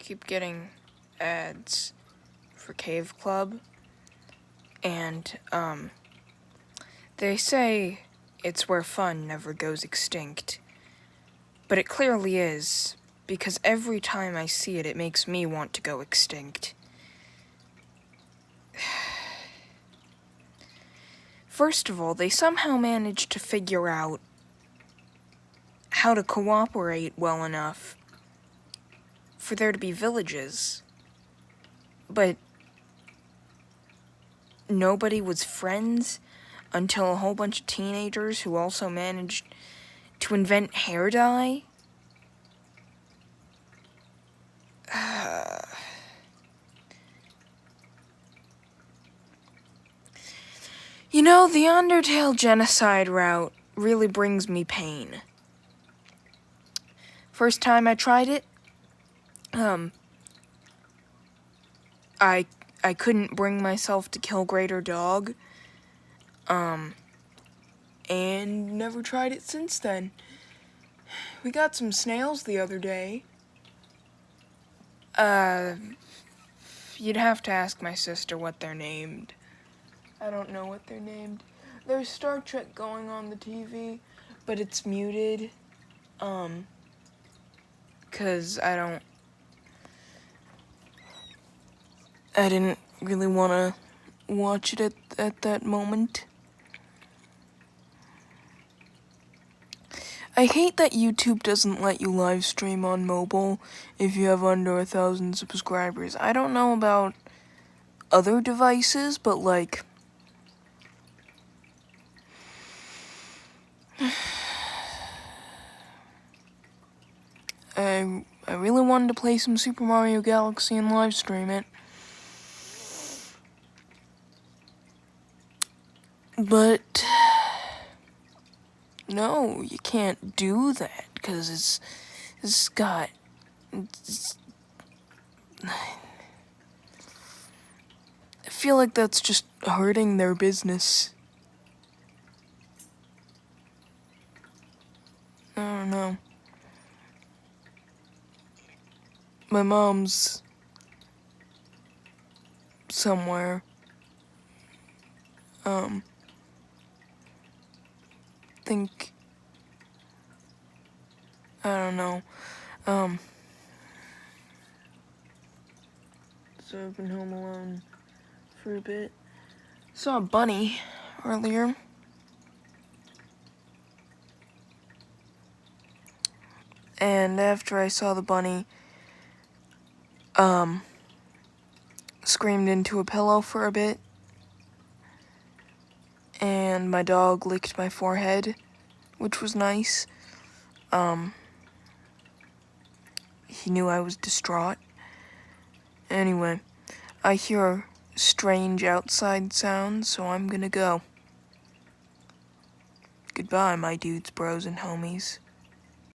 keep getting ads for Cave Club, and they say it's where fun never goes extinct. But it clearly is, because every time I see it, it makes me want to go extinct. First of all, they somehow managed to figure out how to cooperate well enough for there to be villages. But nobody was friends until a whole bunch of teenagers who also managed to invent hair dye. You know, the Undertale genocide route really brings me pain. First time I tried it, I couldn't bring myself to kill Greater Dog, and never tried it since then. We got some snails the other day. You'd have to ask my sister what they're named. I don't know what they're named. There's Star Trek going on the TV, but it's muted, 'cause I didn't really want to watch it at that moment. I hate that YouTube doesn't let you live stream on mobile if you have under 1,000 subscribers. I don't know about other devices, but like, I really wanted to play some Super Mario Galaxy and live stream it. But no, you can't do that, because I feel like that's just hurting their business. I don't know. My mom's somewhere. I don't know. So I've been home alone for a bit. Saw a bunny earlier. And after I saw the bunny, screamed into a pillow for a bit. And my dog licked my forehead, which was nice. He knew I was distraught. Anyway, I hear strange outside sounds, so I'm gonna go. Goodbye, my dudes, bros, and homies.